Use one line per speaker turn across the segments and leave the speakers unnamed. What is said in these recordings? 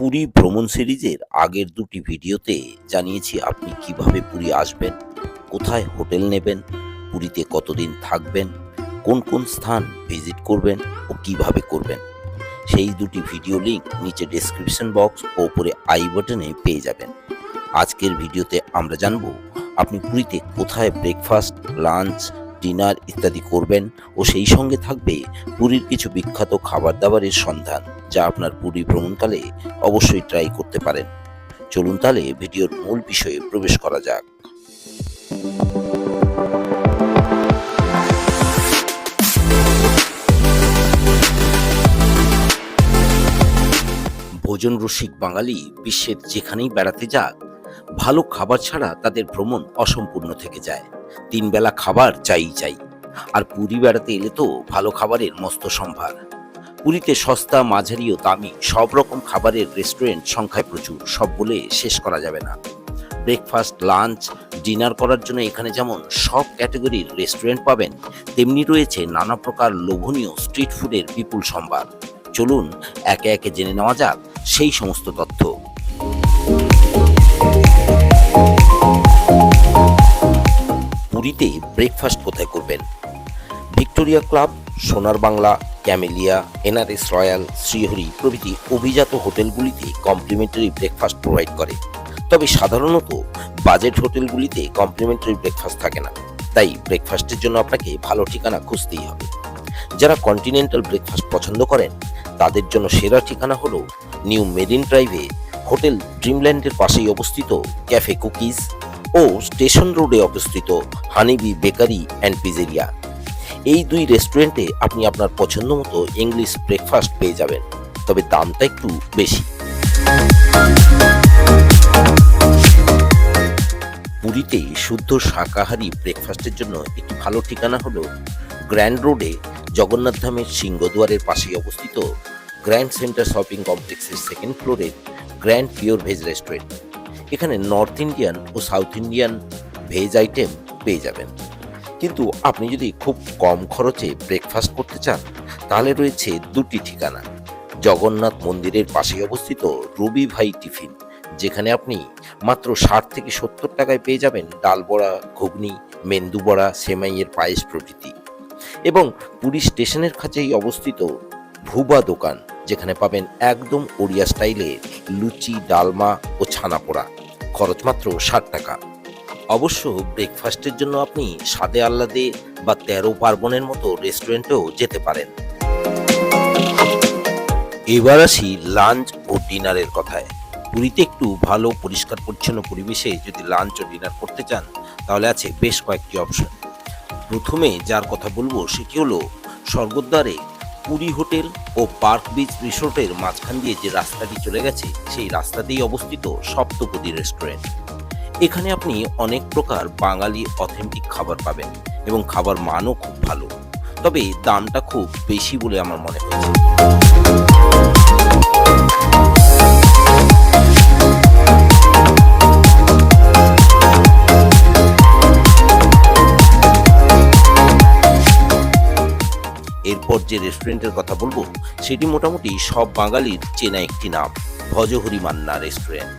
পুরী ভ্রমণ সিরিজের আগের দুটি ভিডিওতে জানিয়েছি আপনি কিভাবে পুরী আসবেন, কোথায় হোটেল নেবেন, পুরীতে কতদিন থাকবেন, কোন কোন স্থান ভিজিট করবেন ও কিভাবে করবেন। সেই দুটি ভিডিও লিংক নিচে ডেসক্রিপশন বক্স ও উপরে আই বাটনে পেয়ে যাবেন। আজকের ভিডিওতে আমরা জানব আপনি পুরীতে কোথায় ব্রেকফাস্ট, লাঞ্চ, ডিনার ইত্যাদি করবেন ও সেই সঙ্গে থাকবে পুরীর কিছু বিখ্যাত খাবার দাবারের সন্ধান, যা আপনার পুরী ভ্রমণকালে অবশ্যই ট্রাই করতে পারেন। চলুন তাহলে ভিডিওর মূল বিষয়ে প্রবেশ করা যাক। ভোজন রসিক বাঙালি বিশ্বের যেখানেই বেড়াতে যাক, ভালো খাবার ছাড়া তাদের ভ্রমণ অসম্পূর্ণ থেকে যায়। 3 বেলা খাবার চাই। আর পুরী বেড়াতে এলে তো ভালো খাবারের মস্ত সম্ভার। পুরীতে সস্তা, মাঝারি ও দামি সব রকম খাবারের রেস্টুরেন্ট সংখ্যায় প্রচুর, সব বলে শেষ করা যাবে না। ব্রেকফাস্ট, লাঞ্চ, ডিনার করার জন্য এখানে যেমন সব ক্যাটাগরির রেস্টুরেন্ট পাবেন, তেমনি রয়েছে নানা প্রকার লোভনীয় স্ট্রিট ফুডের বিপুল সম্ভার। চলুন একে একে জেনে নেওয়া যাক সেই সমস্ত তথ্য। পুরীতে ব্রেকফাস্ট কোথায় করবেন? ভিক্টোরিয়া ক্লাব, সোনার Bangla, camellia, NRS royal, Shrihari প্রভৃতি অভিজাত হোটেলগুলিতে কমপ্লিমেন্টারি ব্রেকফাস্ট প্রোভাইড করে। তবে সাধারণত বাজেট হোটেলগুলিতে কমপ্লিমেন্টারি ব্রেকফাস্ট থাকে না, তাই ব্রেকফাস্টের জন্য আপনাকে ভালো ঠিকানা খুঁজতেই হবে। যারা কন্টিনেন্টাল ব্রেকফাস্ট পছন্দ করেন তাদের জন্য সেরা ঠিকানা হলো নিউ মেরিন ড্রাইভে হোটেল ড্রিমল্যান্ডের পাশেই অবস্থিত ক্যাফে কুকিজ ও স্টেশন রোডে অবস্থিত হানিবি বেকারি অ্যান্ড পিজেরিয়া। এই দুই রেস্টুরেন্টে আপনি আপনার পছন্দ মতো ইংলিশ ব্রেকফাস্ট পেয়ে যাবেন, তবে দামটা একটু বেশি। পুরীতে শুদ্ধ শাকাহারী ব্রেকফাস্টের জন্য একটি ভালো ঠিকানা হলো গ্র্যান্ড রোডে জগন্নাথ ধামের সিংহদুয়ারের পাশেই অবস্থিত গ্র্যান্ড সেন্টার শপিং কমপ্লেক্সের 2nd ফ্লোরে গ্র্যান্ড পিওর ভেজ রেস্টুরেন্ট। এখানে নর্থ ইন্ডিয়ান ও সাউথ ইন্ডিয়ান ভেজ আইটেম পেয়ে যাবেন। কিন্তু আপনি যদি খুব কম খরচে ব্রেকফাস্ট করতে চান তাহলে রয়েছে দুটি ঠিকানা। জগন্নাথ মন্দিরের পাশেই অবস্থিত রবি ভাই টিফিন, যেখানে আপনি মাত্র 60 থেকে 70 টাকায় পেয়ে যাবেন ডাল বড়া, ঘুগনি, মেন্দু বড়া, সেমাইয়ের পায়েস প্রভৃতি। এবং পুরী স্টেশনের কাছেই অবস্থিত ভুবা দোকান, যেখানে পাবেন একদম ওড়িয়া স্টাইলের লুচি, ডালমা ও ছানা পোড়া, খরচ মাত্র 60 টাকা। অবশ্য ব্রেকফাস্টের জন্য আপনি স্বাদে আহ্লাদে বা 13 পার্বণের মতো রেস্টুরেন্টেও যেতে পারেন। এবার আসি লাঞ্চ ও ডিনারের কথায়। পুরীতে একটু ভালো পরিষ্কার পরিচ্ছন্ন পরিবেশে যদি লাঞ্চ ও ডিনার করতে চান তাহলে আছে বেশ কয়েকটি অপশন। প্রথমে যার কথা বলবো সেটি হলো স্বর্গদ্বারে পুরী হোটেল ও পার্ক বিচ রিসোর্টের মাঝখান দিয়ে যে রাস্তাটি চলে গেছে, সেই রাস্তাতেই অবস্থিত সপ্তপদী রেস্টুরেন্ট। এখানে আপনি অনেক প্রকার বাঙালি অথেন্টিক খাবার পাবেন এবং খাবার মানও খুব ভালো, তবে দামটা খুব বেশি বলে আমার মনে হয়েছে। এরপর যে রেস্টুরেন্টের কথা বলবো সেটি মোটামুটি সব বাঙালির চেনা একটি নাম, ভজহরি মান্না রেস্টুরেন্ট।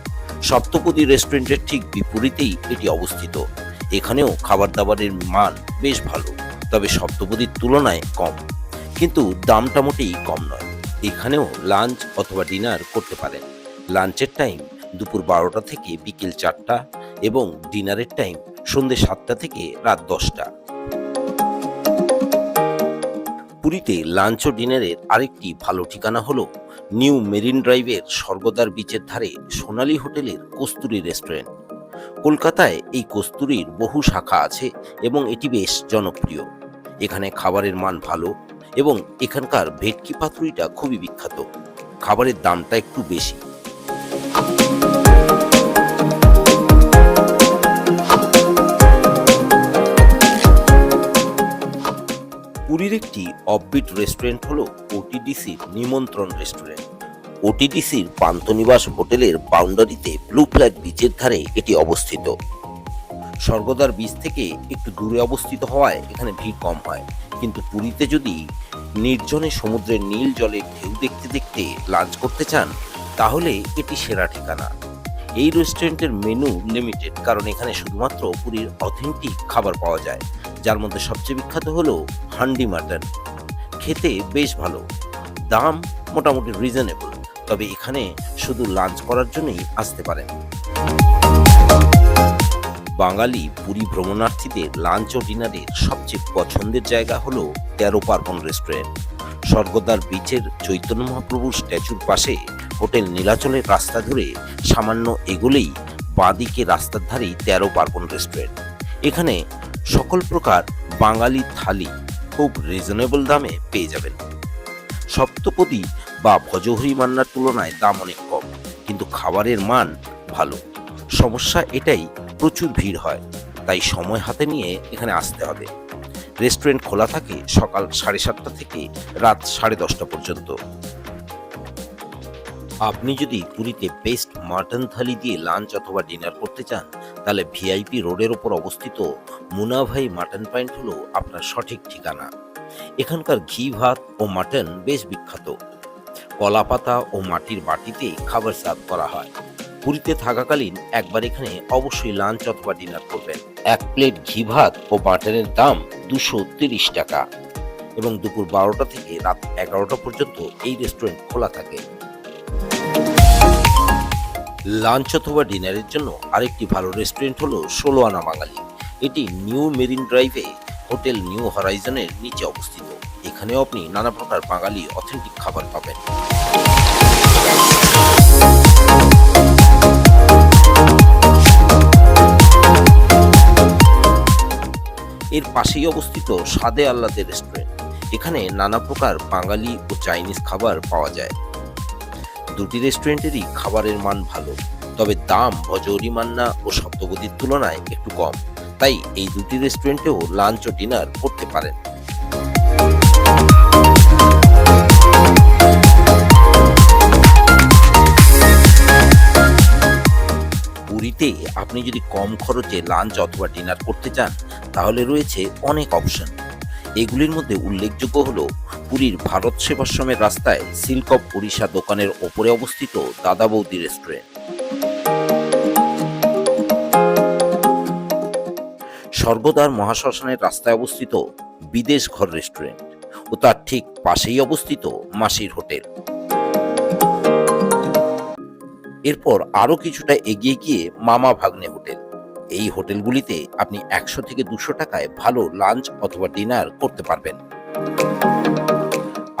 সপ্তপদী রেস্টুরেন্টের ঠিক বিপরীতেই এটি অবস্থিত। এখানেও খাবার দাবারের মান বেশ ভালো, তবে সপ্তপদীর তুলনায় কম, কিন্তু দামটা মোটেই কম নয়। এখানেও লাঞ্চ অথবা ডিনার করতে পারেন। লাঞ্চের টাইম দুপুর 12টা থেকে বিকেল 4টা এবং ডিনারের টাইম সন্ধ্যে 7টা থেকে রাত 10টা। পুরীতে লাঞ্চ ও ডিনারের আরেকটি ভালো ঠিকানা হলো নিউ মেরিন ড্রাইভের স্বর্গদ্বার বিচের ধারে সোনালী হোটেলের কস্তুরী রেস্টুরেন্ট। কলকাতায় এই কস্তুরীর বহু শাখা আছে এবং এটি বেশ জনপ্রিয়। এখানে খাবারের মান ভালো এবং এখানকার ভেটকি পাতুরিটা খুবই বিখ্যাত। খাবারের দামটা একটু বেশি। পুরীর একটি অফবিট রেস্টুরেন্ট হলো ওটিডিসির নিমন্ত্রণ রেস্টুরেন্ট। ওটিডিসির পান্থনিবাস হোটেলের বাউন্ডারিতে ব্লু ফ্ল্যাগ বিচের ধারে এটি অবস্থিত। স্বর্গদ্বার বিচ থেকে একটু দূরে অবস্থিত হওয়ায় এখানে ভিড় কম হয়, কিন্তু পুরীতে যদি নির্জনে সমুদ্রের নীল জলের ঢেউ দেখতে দেখতে লাঞ্চ করতে চান তাহলে এটি সেরা ঠিকানা। এই রেস্টুরেন্টের মেনু লিমিটেড, কারণ এখানে শুধুমাত্র পুরীর অথেন্টিক খাবার পাওয়া যায়, যার মধ্যে সবচেয়ে বিখ্যাত হলো হান্ডি মাটন। খেতে বেশ ভালো, দাম মোটামুটি রিজনেবল, তবে এখানে শুধু লাঞ্চ করার জন্যই আসতে পারেন। বাঙালি পুরী ভ্রমণার্থীদের লাঞ্চ ও ডিনারের সবচেয়ে পছন্দের জায়গা হলো ১৩ পার্বণ রেস্টুরেন্ট। স্বর্গদ্বার বিচের চৈতন্য মহাপ্রভুর স্ট্যাচুর পাশে হোটেল নীলাচলের রাস্তা ধরে সামান্য এগোলেই বাঁদিকে রাস্তার ধারেই ১৩ পার্বণ রেস্টুরেন্ট। এখানে সকল প্রকার বাঙালি থালি খুব রিজনেবল দামে পেয়ে যাবেন। সপ্তপদী বা ভজহরি মান্নার তুলনায় দাম অনেক কম, কিন্তু খাবারের মান ভালো। সমস্যা এটাই, প্রচুর ভিড় হয়, তাই সময় হাতে নিয়ে এখানে আসতে হবে। রেস্টুরেন্ট খোলা থাকে সকাল 7:30 থেকে রাত 10:30 পর্যন্ত। আপনি যদি পুরীতে বেস্ট মাটন থালি দিয়ে লাঞ্চ অথবা ডিনার করতে চান, তাহলে ভিআইপি রোডের ওপর অবস্থিত মুনাভাই মাটন পয়েন্ট হলো আপনার সঠিক ঠিকানা। এখানকার ঘি ভাত ও মাটন বেশ বিখ্যাত। কলা পাতা ও মাটির বাটিতে খাবার সার্ভ করা হয়। পুরীতে থাকাকালীন একবার এখানে অবশ্যই লাঞ্চ অথবা ডিনার করবেন। এক প্লেট ঘি ভাত ও মাটনের দাম 230 টাকা, এবং দুপুর 12টা থেকে রাত 11টা পর্যন্ত এই রেস্টুরেন্ট খোলা থাকে। লাঞ্চ অথবা ডিনারের জন্য আরেকটি ভালো রেস্টুরেন্ট হলো 16 আনা বাঙালি। এটি নিউ মেরিন ড্রাইভে হোটেল নিউ হরাইজনের নিচে অবস্থিত। এখানেও আপনি নানা প্রকার বাঙালি অথেন্টিক খাবার পাবেন। এর পাশেই অবস্থিত স্বাদে আহ্লাদের রেস্টুরেন্ট। এখানে নানা প্রকার বাঙালি ও চাইনিজ খাবার পাওয়া যায়। দুটি রেস্টুরেন্টেরই খাবারের মান ভালো, তবে দাম ভজহরি মান্না ও সপ্তপদীর তুলনায় একটু কম, তাই এই দুটি রেস্টুরেন্টেও লাঞ্চ ও ডিনার করতে পারেন। পুরীতে আপনি যদি কম খরচে লাঞ্চ অথবা ডিনার করতে চান, তাহলে রয়েছে অনেক অপশন। এগুলির মধ্যে উল্লেখযোগ্য হলো পুরীর ভারত সেবাশ্রমের রাস্তায় সিল্ক অফ ওড়িশা দোকানের ওপরে অবস্থিত দাদা বৌদি রেস্টুরেন্ট, স্বর্গদ্বার মহাশ্মশানের রাস্তায় অবস্থিত বিদেশ ঘর রেস্টুরেন্ট ও তার ঠিক পাশেই অবস্থিত মাসির হোটেল। এরপর আরো কিছুটা এগিয়ে গিয়ে মামা ভাগ্নে হোটেল। এই হোটেলগুলিতে আপনি 100 থেকে 200 টাকায় ভালো লাঞ্চ অথবা ডিনার করতে পারবেন।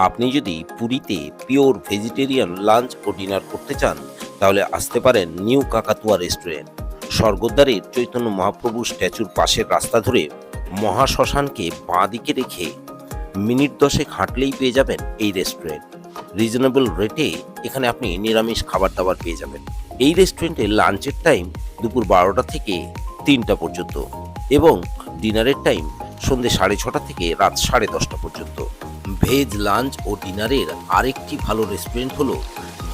আপনি যদি পুরীতে পিওর ভেজিটেরিয়ান লাঞ্চ ও ডিনার করতে চান, তাহলে আসতে পারেন নিউ কাকাতুয়া রেস্টুরেন্ট। স্বর্গদ্বারের চৈতন্য মহাপ্রভুর স্ট্যাচুর পাশের রাস্তা ধরে মহাশ্মশানকে বাঁ দিকে রেখে মিনিট 10 হাঁটলেই পেয়ে যাবেন এই রেস্টুরেন্ট। রিজনেবল রেটে এখানে আপনি নিরামিষ খাবার দাবার পেয়ে যাবেন। এই রেস্টুরেন্টে লাঞ্চের টাইম দুপুর 12টা থেকে 3টা পর্যন্ত, এবং ডিনারের টাইম সন্ধ্যে 6:30 থেকে রাত 10:30 পর্যন্ত। ভেজ লাঞ্চ ও ডিনারের আরেকটি ভালো রেস্টুরেন্ট হলো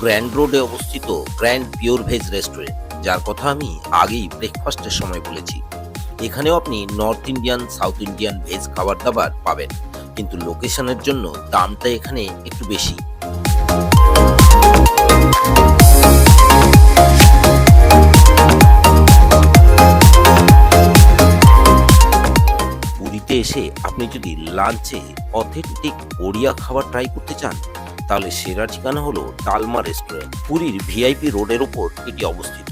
গ্র্যান্ড রোডে অবস্থিত গ্র্যান্ড পিওর ভেজ রেস্টুরেন্ট, যার কথা আমি আগেই ব্রেকফাস্টের সময় বলেছি। এখানেও আপনি north Indian, south Indian veg খাবার দাবার পাবেন, কিন্তু লোকেশনের জন্য দামটা এখানে একটু বেশি। পুরীতে এসে আপনি যদি লাঞ্চে অথেন্টিক ওড়িয়া খাবার ট্রাই করতে চান, তাহলে সেরা ঠিকানা হলো ডালমা রেস্টুরেন্ট। পুরীর ভিআইপি রোডের ওপর এটি অবস্থিত।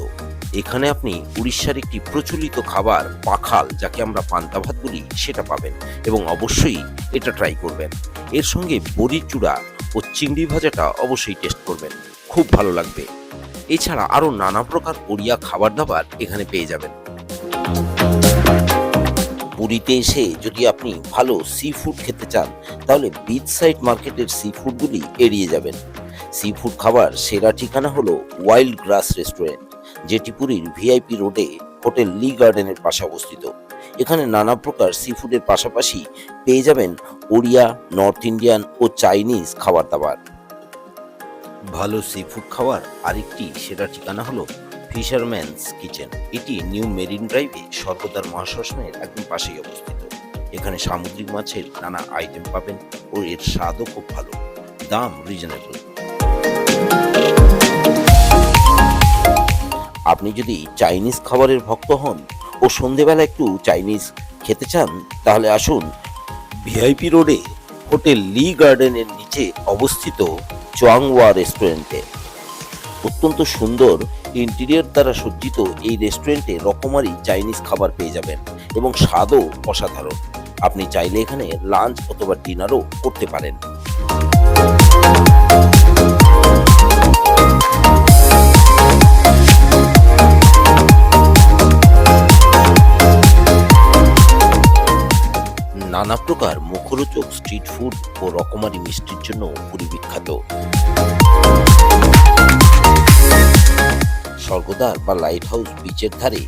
এখানে আপনি উড়িষ্যার একটি প্রচলিত খাবার পাখাল, যাকে আমরা পান্তা ভাত বলি, সেটা পাবেন, এবং অবশ্যই এটা ট্রাই করবেন। এর সঙ্গে বড়ির চূড়া ও চিংড়ি ভাজাটা অবশ্যই টেস্ট করবেন, খুব ভালো লাগবে। এছাড়া আরও নানা প্রকার ওড়িয়া খাবার দাবার এখানে পেয়ে যাবেন। পুরীতে এসে যদি আপনি ভালো সি ফুড খেতে চান, তাহলে বিচ সাইড মার্কেটের সি ফুডগুলি এড়িয়ে যাবেন। সি ফুড খাবার সেরা ঠিকানা হলো ওয়াইল্ড গ্রাস রেস্টুরেন্ট, যেটি পুরীর ভিআইপি রোডে হোটেল লি গার্ডেনের পাশে অবস্থিত। এখানে নানা প্রকার সি ফুডের পাশাপাশি পেয়ে যাবেন ওড়িয়া, নর্থ ইন্ডিয়ান ও চাইনিজ খাবার দাবার। ভালো সি ফুড খাওয়ার আরেকটি সেরা ঠিকানা হলো ফিশারম্যানস কিচেন। এটি নিউ মেরিন ড্রাইভে স্বর্গদ্বার মহাশ্মশানের একদম পাশেই অবস্থিত। এখানে সামুদ্রিক মাছের নানা আইটেম পাবেন ও এর স্বাদও খুব ভালো, দাম রিজনেবল। আপনি যদি চাইনিজ খাবারের ভক্ত হন ও সন্ধেবেলা একটু চাইনিজ খেতে চান, তাহলে আসুন ভিআইপি রোডে হোটেল লি গার্ডেনের নিচে অবস্থিত চোয়াংওয়া রেস্টুরেন্টে। অত্যন্ত সুন্দর ইন্টেরিয়র দ্বারা সজ্জিত এই রেস্টুরেন্টে রকমারি চাইনিজ খাবার পেয়ে যাবেন এবং স্বাদও অসাধারণ। আপনি চাইলে এখানে লাঞ্চ অথবা ডিনারও করতে পারেন। নানা প্রকার মুখরোচক স্ট্রিট ফুড ও রকমারি মিষ্টির জন্য পুরী বিখ্যাত। স্বর্গদ্বার বা লাইট হাউস বিচের ধারে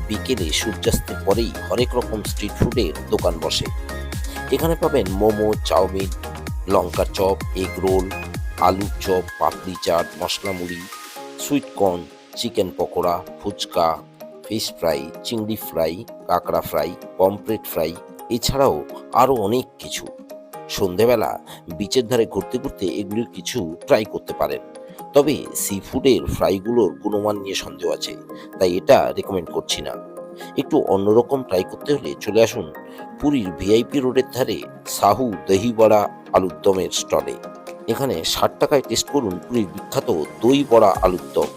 বিকেলে সূর্যাস্তের পরেই হরেক রকম স্ট্রিট ফুডের দোকান বসে। এখানে পাবেন মোমো, চাউমিন, লঙ্কা চপ, এগ রোল, আলুর চপ, পাপড়ি চাট, মশলা মুড়ি, sweet corn, chicken pakora, phuchka, fish fry, চিংড়ি ফ্রাই, কাঁকড়া ফ্রাই, পমফ্রেট ফ্রাই, এছাড়াও আরও অনেক কিছু। সন্ধেবেলা বিচের ধারে ঘুরতে ঘুরতে এগুলির কিছু ট্রাই করতে পারেন। তবে সি ফুডের ফ্রাইগুলোর গুণমান নিয়ে সন্দেহ আছে, তাই এটা রেকমেন্ড করছি না। একটু অন্যরকম ট্রাই করতে হলে চলে আসুন পুরীর ভিআইপি রোডের ধারে সাহু দহি বড়া আলুর দমের স্টলে। এখানে 60 টাকায় টেস্ট করুন পুরীর বিখ্যাত দই বড়া আলুর দম।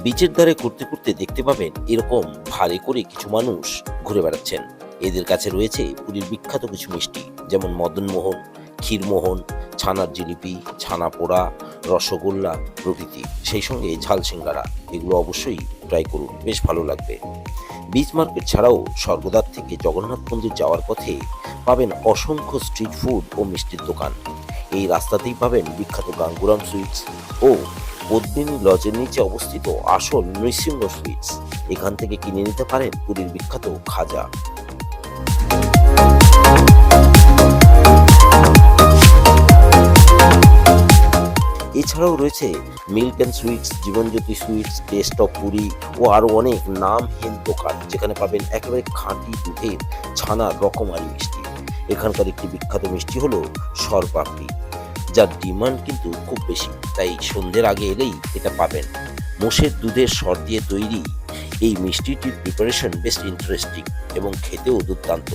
বিচের ধারে ঘুরতে ঘুরতে দেখতে পাবেন এরকম ভারে করে কিছু মানুষ ঘুরে বেড়াচ্ছেন। এদের কাছে রয়েছে পুরীর বিখ্যাত কিছু মিষ্টি, যেমন মদনমোহন, ক্ষীরমোহন, ছানার জিলিপি, ছানা পোড়া, রসগোল্লা প্রভৃতি, সেই সঙ্গে ঝাল সিঙ্গারা। এগুলো অবশ্যই ট্রাই করুন, বেশ ভালো লাগবে। বিচ মার্কেট ছাড়াও স্বর্গদ্বার থেকে জগন্নাথ মন্দির যাওয়ার পথে পাবেন অসংখ্য স্ট্রিট ফুড ও মিষ্টির দোকান। এই রাস্তাতেই পাবেন বিখ্যাত গাঙ্গুরাম সুইটস ও পদ্মিনী লজের নিচে অবস্থিত আসল নৃসিংহ সুইটস। এখান থেকে কিনে নিতে পারেন পুরীর বিখ্যাত খাজা। এছাড়াও রয়েছে milk and sweets, Jibanjyoti sweets, taste of Puri ও আরও অনেক নামহীন দোকান, যেখানে পাবেন একেবারে খাঁটি দুধের ছানার রকমারি মিষ্টি। এখানকার একটি বিখ্যাত মিষ্টি হলো সরপাপড়ি, যার ডিমান্ড কিন্তু খুব বেশি, তাই সন্ধ্যের আগে এলেই এটা পাবেন। মোষের দুধের সর দিয়ে তৈরি এই মিষ্টিটির প্রিপারেশন বেশ ইন্টারেস্টিং এবং খেতেও দুর্দান্ত।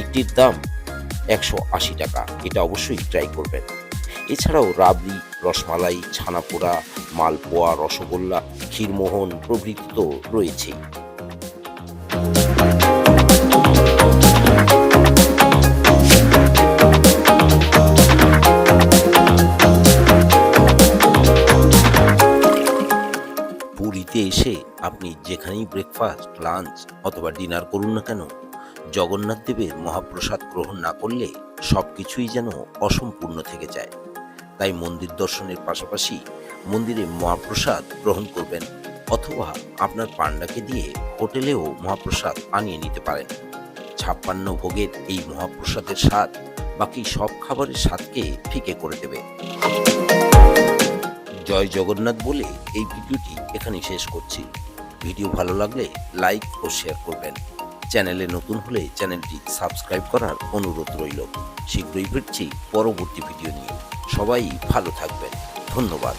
একটির দাম 180 টাকা, এটা অবশ্যই ট্রাই করবেন। এছাড়াও রাবড়ি, রসমালাই, ছানাপোড়া, মালপোয়া, রসগোল্লা, ক্ষীরমোহন প্রভৃতি তো রয়েছেই। পুরীতে এসে আপনি যেখানেই ব্রেকফাস্ট, লাঞ্চ অথবা ডিনার করুন না কেন, জগন্নাথ দেবের মহাপ্রসাদ গ্রহণ না করলে সবকিছুই যেন অসম্পূর্ণ থেকে যায়। তাই মন্দির দর্শনের পাশাপাশি মন্দিরে মহাপ্রসাদ গ্রহণ করবেন, অথবা আপনার পান্ডাকে দিয়ে হোটেলেও মহাপ্রসাদ আনিয়ে নিতে পারেন। 56 ভোগের এই মহাপ্রসাদের স্বাদ বাকি সব খাবারের স্বাদকে ফিকে করে দেবে। জয় জগন্নাথ বলে এই ভিডিওটি এখানেই শেষ করছি। ভিডিও ভালো লাগলে লাইক ও শেয়ার করবেন। চ্যানেলে নতুন হলে চ্যানেলটি সাবস্ক্রাইব করার অনুরোধ রইল। শীঘ্রই ফিরছি পরবর্তী ভিডিও নিয়ে। সবাই ভালো থাকবেন, ধন্যবাদ।